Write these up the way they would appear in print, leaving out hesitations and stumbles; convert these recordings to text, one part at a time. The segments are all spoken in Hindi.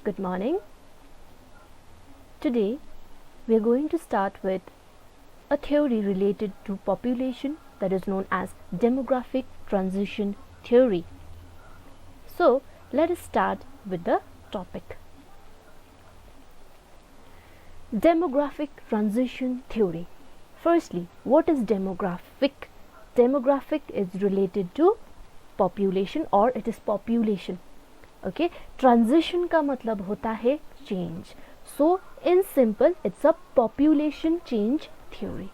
Good morning. Today we are going to start with a theory related to population that is known as demographic transition theory. So let us start with the topic. Demographic transition theory. Firstly, what is demographic? Demographic is related to population or it is population. Okay, transition का मतलब होता है change. So in simple, it's a population change theory.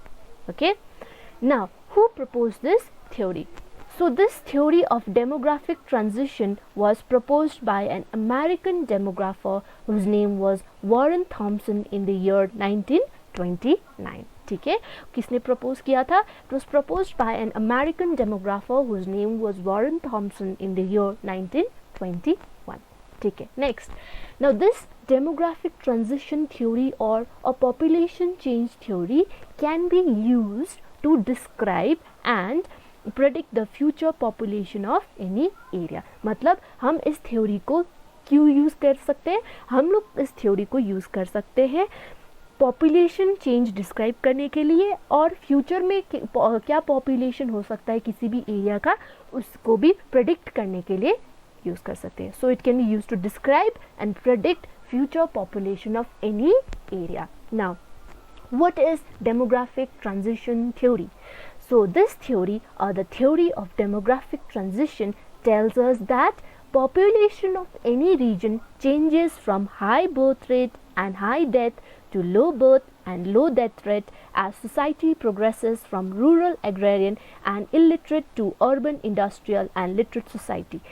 Okay, now who proposed this theory? So this theory of demographic transition was proposed by an American demographer whose name was Warren Thompson in the year 1929. ठीक है, किसने प्रपोज किया था? It was proposed by an American demographer whose name was Warren Thompson in the year 1921. ठीक है, next. Now this demographic transition theory or a population change theory can be used to describe and predict the future population of any area. मतलब हम इस थ्योरी को क्यों यूज़ कर सकते हैं? हम लोग इस थ्योरी को यूज़ कर सकते हैं पॉपुलेशन चेंज डिस्क्राइब करने के लिए और फ्यूचर में क्या पॉपुलेशन हो सकता है किसी भी एरिया का, उसको भी प्रेडिक्ट करने के लिए यूज़ कर सकते हैं. So it can be use to describe and predict future population of any area. Now, what is demographic transition theory? So this theory or the theory of demographic transition tells us that population of any region changes from high birth rate and high death to low birth and low death rate as society progresses from rural agrarian and illiterate to urban industrial and literate society.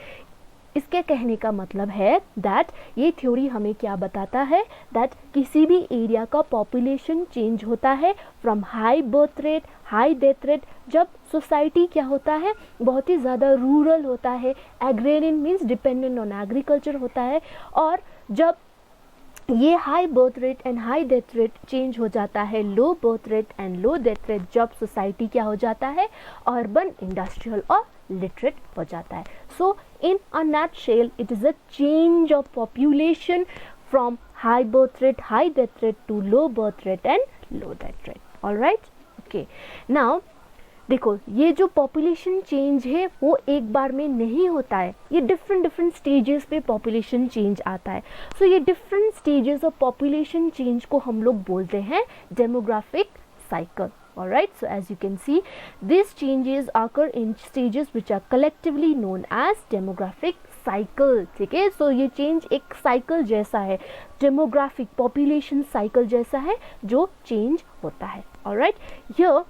इसके कहने का मतलब है दैट ये थ्योरी हमें क्या बताता है दैट किसी भी एरिया का पॉपुलेशन चेंज होता है from high birth rate high death rate जब सोसाइटी क्या होता है बहुत ही ज़्यादा रूरल होता है, agrarian means dependent on agriculture होता है, और जब ये high birth rate and high death rate change हो जाता है low birth rate and low death rate जब सोसाइटी क्या हो जाता है अर्बन इंडस्ट्रियल और लिटरेट हो जाता है. सो in a nutshell, it is a change of population from high birth rate, high death rate to low birth rate and low death rate. All right? Okay. Now, देखो ये जो पॉपुलेशन चेंज है वो एक बार में नहीं होता है, ये डिफरेंट स्टेजेस पे पॉपुलेशन चेंज आता है. सो ये different stages of population change को हम लोग बोलते हैं demographic cycle. Alright, so as you can see, these changes occur in stages which are collectively known as demographic cycle. ठीक है, so ये change एक cycle जैसा है, demographic population cycle जैसा है जो change होता है. Alright, here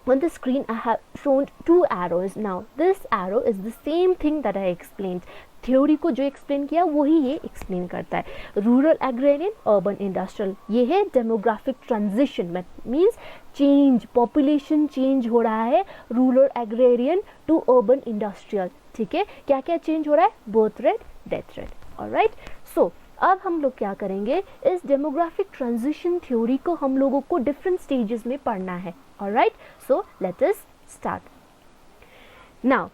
on the screen I have shown two arrows. Now this arrow is the same thing that I explained. Theory को जो एक्सप्लेन किया वही ये एक्सप्लेन करता है. रूरल एग्रेरियन अर्बन इंडस्ट्रियल, ये है demographic transition means change, population change हो रहा है rural agrarian to urban industrial. ठीक है, क्या क्या चेंज हो रहा है? Birth rate, death rate. Alright, so अब हम लोग क्या करेंगे, इस डेमोग्राफिक ट्रांजिशन थ्योरी को हम लोगों को डिफरेंट स्टेजेस में पढ़ना है. Alright, so let us start. Now,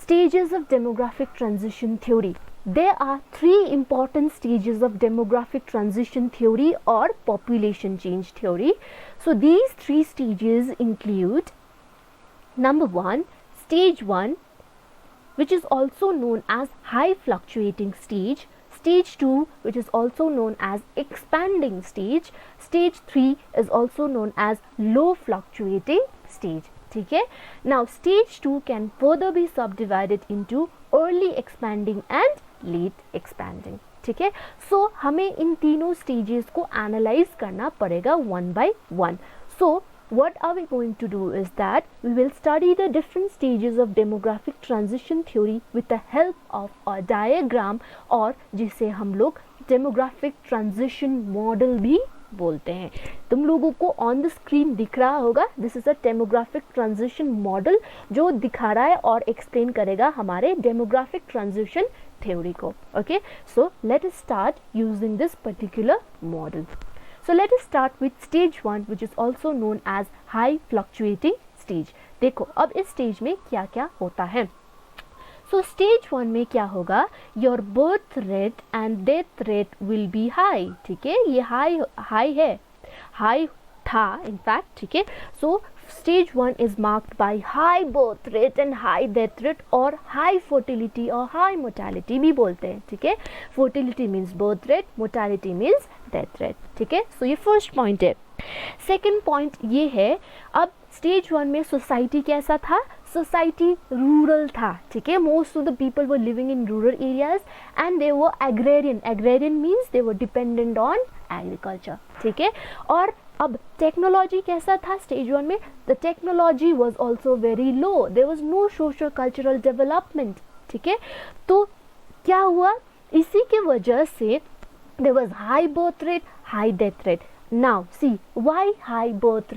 stages of demographic transition theory. There are three important stages of demographic transition theory or population change theory. So these three stages include number one, stage 1, which is also known as high fluctuating stage, stage 2, which is also known as expanding stage, stage 3 is also known as low fluctuating stage. ठीक है, now stage 2 can further be subdivided into early expanding and late expanding. ठीक है, so हमें इन तीनों stages को analyze करना पड़ेगा one by one. So what are we going to do is that we will study the different stages of demographic transition theory with the help of a diagram, और जिसे हम लोग demographic transition model भी बोलते हैं. तुम लोगों को ऑन द स्क्रीन दिख रहा होगा, this is a demographic transition model जो दिखा रहा है और एक्सप्लेन करेगा हमारे डेमोग्राफिक ट्रांजिशन थ्योरी को. Okay, so let us start using this particular model. So let us start with stage 1 which is also known as high fluctuating stage. देखो अब इस स्टेज में क्या क्या होता है. सो स्टेज 1 में क्या होगा, your birth rate and death rate will be high, ठीक है, ये हाई है, हाई था इनफैक्ट, ठीक है। So stage 1 is marked by high birth rate and high death rate और हाई फर्टिलिटी और हाई मोर्टेलिटी भी बोलते हैं, ठीक है। Fertility means birth rate, mortality means death rate, ठीक है। सो ये फर्स्ट पॉइंट है। सेकेंड पॉइंट ये है, अब स्टेज 1 में सोसाइटी कैसा था, सोसाइटी रूरल था, ठीक है। Most of the people were living in rural areas and they were agrarian, agrarian means they were dependent on agriculture, ठीक है। और अब टेक्नोलॉजी कैसा था स्टेज 1 में, the technology was also very low, there was no social cultural development, ठीक है। तो क्या हुआ, इसी के वजह से there was high birth rate, high death rate. Now see why high birth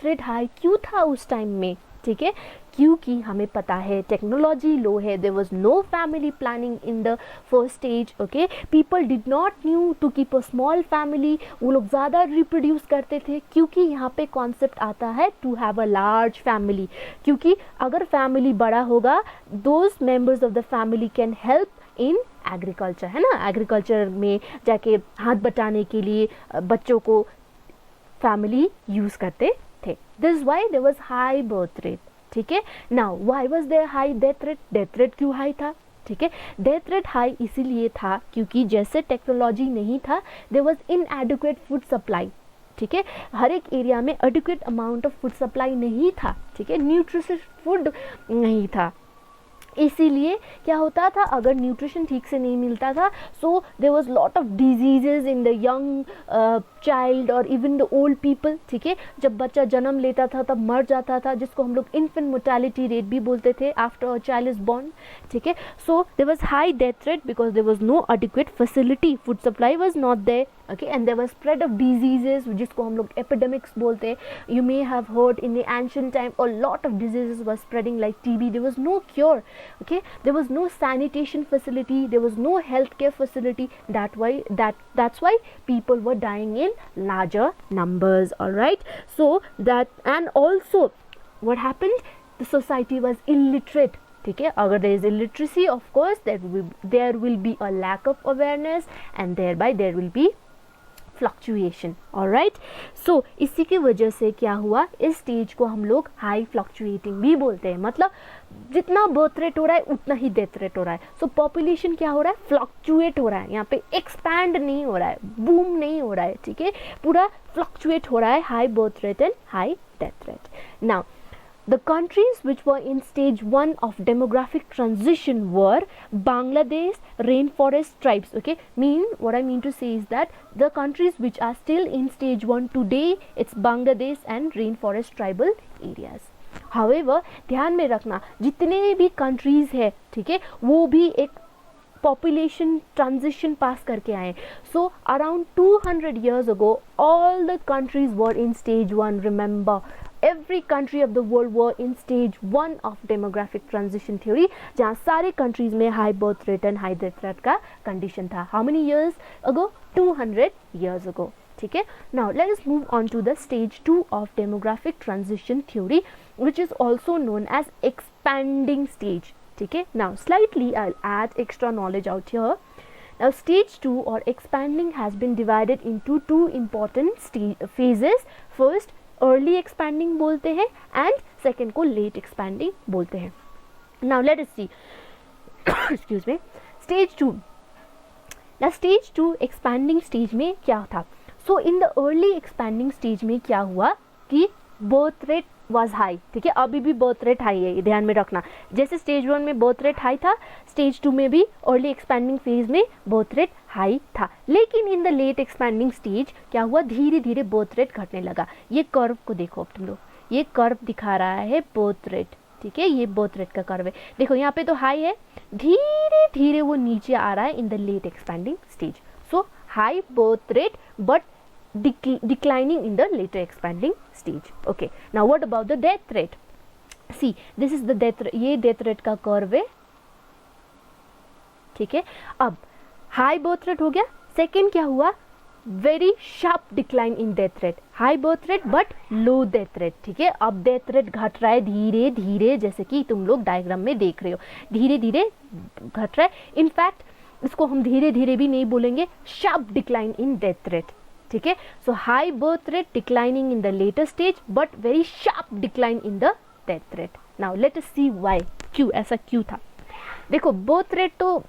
rate high क्यों था उस टाइम में, ठीक है, क्योंकि हमें पता है टेक्नोलॉजी लो है, there was no family planning in the first stage, okay, people did not knew to keep a small family, वो लोग ज़्यादा रिप्रोड्यूस करते थे, क्योंकि यहाँ पे कॉन्सेप्ट आता है to have a large family, क्योंकि अगर फैमिली बड़ा होगा those members of the family can help in agriculture, है ना, एग्रीकल्चर में जाके हाथ बटाने के लिए बच्चों को फैमिली यूज़ करते थे। This is why there was high birth rate, ठीक है। Now why was there high death rate, death rate क्यों हाई था, ठीक है। डेथ रेट हाई इसीलिए था क्योंकि जैसे टेक्नोलॉजी नहीं था, there was inadequate food supply, ठीक है, हर एक एरिया में adequate amount of food supply नहीं था, ठीक है, न्यूट्रिशियस फूड नहीं था, इसीलिए क्या होता था, अगर न्यूट्रिशन ठीक से नहीं मिलता था, so there was lot of diseases in the young child और इवन द ओल्ड पीपल, ठीक है। जब बच्चा जन्म लेता था तब मर जाता था, जिसको हम लोग इन्फेंट मोर्टेलिटी रेट भी बोलते थे after a child is born, ठीक है। So there was high death rate because there was no adequate facility, food supply was not there, okay, and there was spread of diseases जिसको हम लोग epidemics बोलते हैं, you may have heard in the ancient time a lot of diseases were spreading like TB, there was no cure, okay, there was no sanitation facility, there was no healthcare facility, that's why people were dying in larger numbers, all right. So that, and also what happened, the society was illiterate, ठीक है, अगर there is illiteracy of course there will be a lack of awareness and thereby there will be fluctuation, alright. So इसी की वजह से क्या हुआ, इस स्टेज को हम लोग हाई फ्लक्चुएटिंग भी बोलते हैं, मतलब जितना बर्थ रेट हो रहा है उतना ही डेथ रेट हो रहा है। सो पॉपुलेशन क्या हो रहा है, फ्लक्चुएट हो रहा है, यहाँ पे एक्सपैंड नहीं हो रहा है, बूम नहीं हो रहा है, ठीक है, पूरा फ्लक्चुएट हो रहा है, high birth rate and high death rate. Now the countries which were in stage 1 of demographic transition were Bangladesh, rainforest tribes, okay, what I mean to say is that the countries which are still in stage 1 today, it's Bangladesh and rainforest tribal areas. However, ध्यान में रखना जितने भी countries है, ठीक है, वो भी एक population transition pass करके आए. So around 200 years ago, all the countries were in stage 1. Remember, every country of the world were in stage 1 of demographic transition theory, जहाँ सारे countries में high birth rate and high death rate का condition था. How many years ago? 200 years ago. ठीक है. Now let us move on to the stage 2 of demographic transition theory, which is also known as expanding stage. ठीक है. Now slightly I'll add extra knowledge out here. Now stage 2 or expanding has been divided into two important phases. First, early expanding बोलते हैं and second को late expanding बोलते हैं. Now let us see. Excuse me. Stage 2. Now stage 2 expanding stage में क्या था? So in the early expanding stage में क्या हुआ कि birth rate was high. ठीक है, अभी भी birth rate high है, ध्यान में रखना. जैसे stage 1 में birth rate high था, stage 2 में भी early expanding phase में birth rate high था. लेकिन in the late expanding stage क्या हुआ, धीरे धीरे birth rate घटने लगा. ये कर्व को देखो अब तुम लोग, ये कर्व दिखा रहा है birth rate. ठीक है, ये birth rate का कर्व है. देखो यहाँ पे तो high है, धीरे धीरे वो नीचे आ रहा है in the late expanding stage. So high birth rate but declining in the later expanding stage. Okay, now what about the death rate? See, this is the death rate. ये death rate का curve है. ठीक है, अब high birth rate हो गया. Second क्या हुआ, very sharp decline in death rate, high birth rate but low death rate, ठीक है। अब डेथ रेट घट रहा है धीरे धीरे, जैसे कि तुम लोग डायग्राम में देख रहे हो, धीरे धीरे घट रहा है। इनफैक्ट इसको हम धीरे धीरे भी नहीं बोलेंगे, sharp decline in death rate, ठीक है। So high birth rate declining in the later stage but very sharp decline in the death rate. Now let us see why, क्यों ऐसा क्यों था। देखो बर्थ रेट तो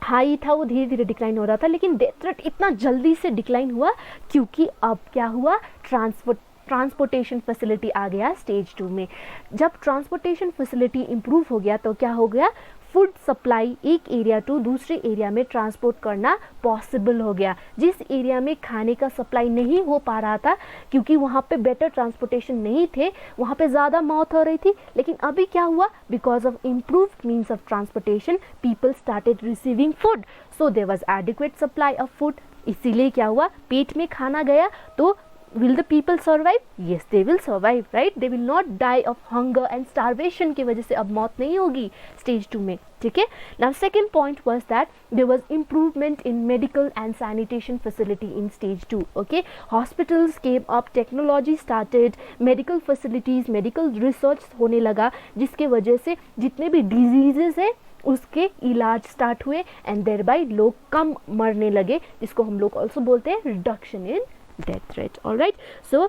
हाई था, वो धीरे धीरे डिक्लाइन हो रहा था, लेकिन डेथ रेट इतना जल्दी से डिक्लाइन हुआ क्योंकि अब क्या हुआ, ट्रांसपोर्टेशन फैसिलिटी आ गया स्टेज 2 में। जब ट्रांसपोर्टेशन फैसिलिटी इंप्रूव हो गया तो क्या हो गया, फूड सप्लाई एक एरिया टू दूसरे एरिया में ट्रांसपोर्ट करना पॉसिबल हो गया। जिस एरिया में खाने का सप्लाई नहीं हो पा रहा था क्योंकि वहाँ पे बेटर ट्रांसपोर्टेशन नहीं थे, वहाँ पे ज़्यादा मौत हो रही थी, लेकिन अभी क्या हुआ, because of improved means of transportation people started receiving food, so there was adequate supply of food. इसीलिए क्या हुआ, पेट में खाना गया तो will the people survive? Yes, they will survive, right? They will not die of hunger and starvation की वजह से अब मौत नहीं होगी स्टेज 2 में, ठीक है। Now second point was that there was improvement in medical and sanitation facility in stage 2, okay? Hospitals came up, technology started, medical facilities, medical research होने लगा, जिसके वजह से जितने भी diseases है उसके इलाज स्टार्ट हुए एंड देयरबाय लोग कम मरने लगे, जिसको हम लोग ऑल्सो बोलते हैं reduction in death rate. All right, so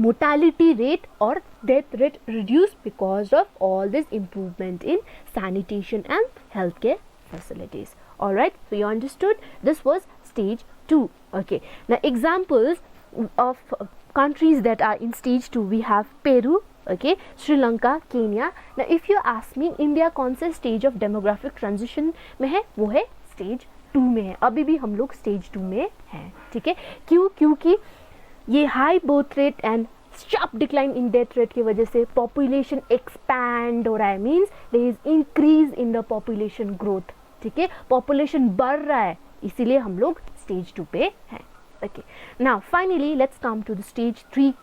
mortality rate or death rate reduced because of all this improvement in sanitation and healthcare facilities. All right, so you understood, this was stage 2. Okay, now examples of countries that are in stage 2, we have Peru, okay, Sri Lanka, Kenya. Now if you ask me India कौन से stage of demographic transition में है, वो है stage 2 में है, अभी भी हम लोग स्टेज 2 में हैं, ठीक है। क्यों, क्योंकि ये high birth rate and sharp decline in death rate की वजह से पॉपुलेशन एक्सपैंड हो रहा है, means there is increase in the population growth, ठीक है, पॉपुलेशन बढ़ रहा है, इसीलिए हम लोग स्टेज 2 पे हैं। Okay, now finally let's come to the stage 3,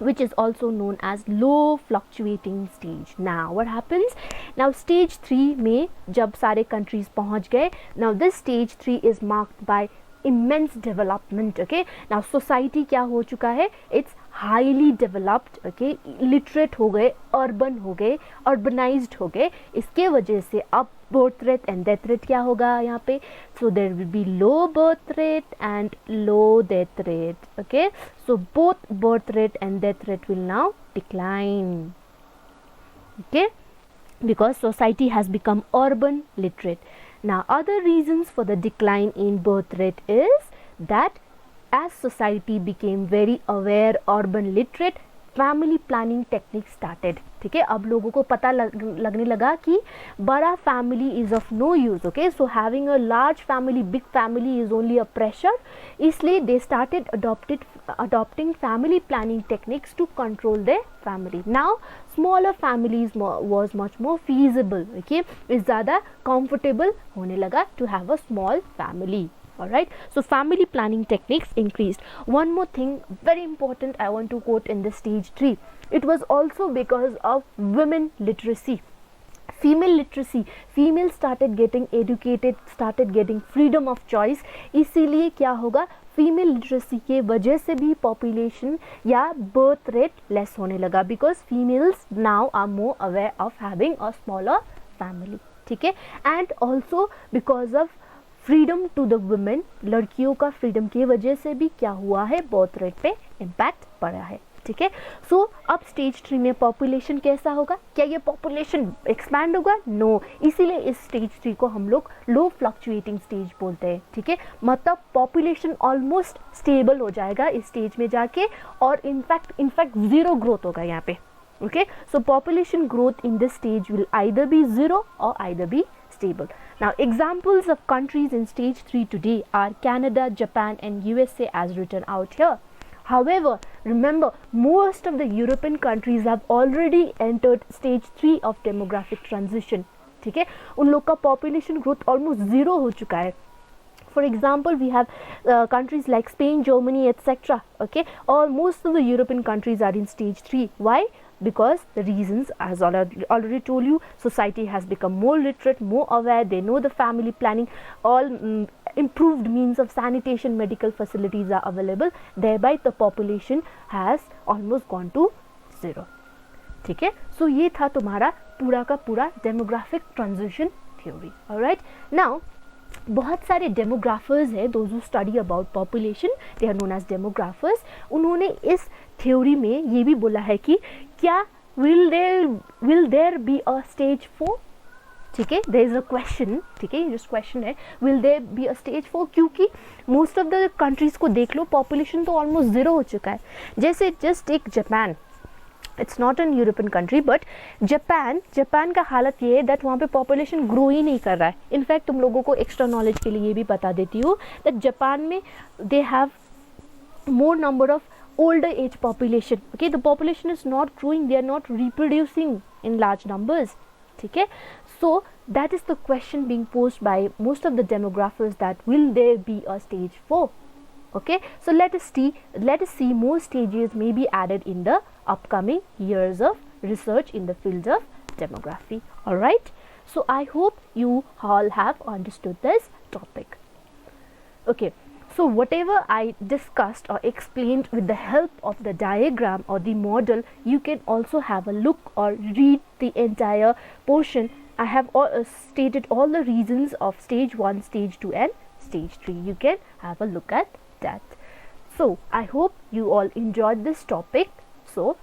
which is also known as low fluctuating stage. Now what happens, now stage 3 में जब सारे countries पहुंच गए, now this stage 3 is marked by immense development. Okay, now society क्या हो चुका है, it's highly developed, okay, literate हो गए, urban हो गए, urbanized हो गए, इसके वजह से अब birth rate and death rate क्या होगा यहाँ पे, so there will be low birth rate and low death rate. Okay, so both birth rate and death rate will now decline. Okay, because society has become urban literate. Now other reasons for the decline in birth rate is that as society became very aware, urban literate, family planning technique started, ठीक है। अब लोगों को पता लगने लगा कि बड़ा family is of no use, okay, so having a large family, big family is only a pressure, इसलिए they started adopting family planning techniques to control their family. Now smaller families was much more feasible, okay, is ज़्यादा comfortable होने लगा to have a small family. Alright, so family planning techniques increased. One more thing very important I want to quote in the stage 3, it was also because of women literacy, female literacy, female started getting educated, started getting freedom of choice, इसीलिए क्या होगा, फीमेल लिटरेसी के वजह से भी पॉपुलेशन या बर्थ रेट लेस होने लगा, because females now are more aware of having a smaller family, ठीक है, and also because of freedom to the women, लड़कियों का फ्रीडम की वजह से भी क्या हुआ है, बर्थ रेट पे इम्पैक्ट पड़ा है, ठीक है। सो अब स्टेज 3 में पॉपुलेशन कैसा होगा, क्या ये पॉपुलेशन एक्सपैंड होगा, नो, इसीलिए इस स्टेज 3 को हम लोग लो फ्लक्चुएटिंग स्टेज बोलते हैं, ठीक है। मतलब पॉपुलेशन ऑलमोस्ट स्टेबल हो जाएगा इस स्टेज में जाके, और इनफैक्ट जीरो ग्रोथ होगा यहाँ पे, okay. So population growth in this stage will either be zero और either be stable. Now examples of countries in stage 3 today are Canada, Japan and USA as written out here. However, remember most of the European countries have already entered stage 3 of demographic transition, ठीक है, उन लोग का population growth almost zero हो चुका है. For example, we have countries like Spain, Germany, etc. Okay, or most of the European countries are in stage 3. Why? Because the reasons, as already told you, society has become more literate, more aware, they know the family planning, all improved means of sanitation, medical facilities are available, thereby the population has almost gone to zero. ठीक है, सो ये था तुम्हारा पूरा का पूरा demographic transition theory. Alright, now बहुत सारे डेमोग्राफर्स हैं, those who study about population, they are known as demographers. उन्होंने इस थ्योरी में ये भी बोला है कि क्या will there be a stage 4. ठीक है, देयर इज अ क्वेश्चन. ठीक है, ये जो क्वेश्चन है, will there be a stage 4, क्योंकि मोस्ट ऑफ द कंट्रीज को देख लो, पॉपुलेशन तो ऑलमोस्ट ज़ीरो हो चुका है. जैसे जस्ट एक Japan, it's not an European country but Japan का हालत ये है दैट वहाँ पे पॉपुलेशन ग्रो ही नहीं कर रहा है. इनफैक्ट तुम लोगों को एक्स्ट्रा नॉलेज के लिए ये भी बता देती हूँ दैट जापान में they have more number of older age population. Okay, the population is not growing, they are not reproducing in large numbers. Okay, so that is the question being posed by most of the demographers, that will there be a stage 4. Okay, so let us see more stages may be added in the upcoming years of research in the field of demography. All right, so I hope you all have understood this topic. Okay, so whatever I discussed or explained with the help of the diagram or the model, you can also have a look or read the entire portion. I have stated all the reasons of stage 1, stage 2 and stage 3. You can have a look at that. So I hope you all enjoyed this topic. So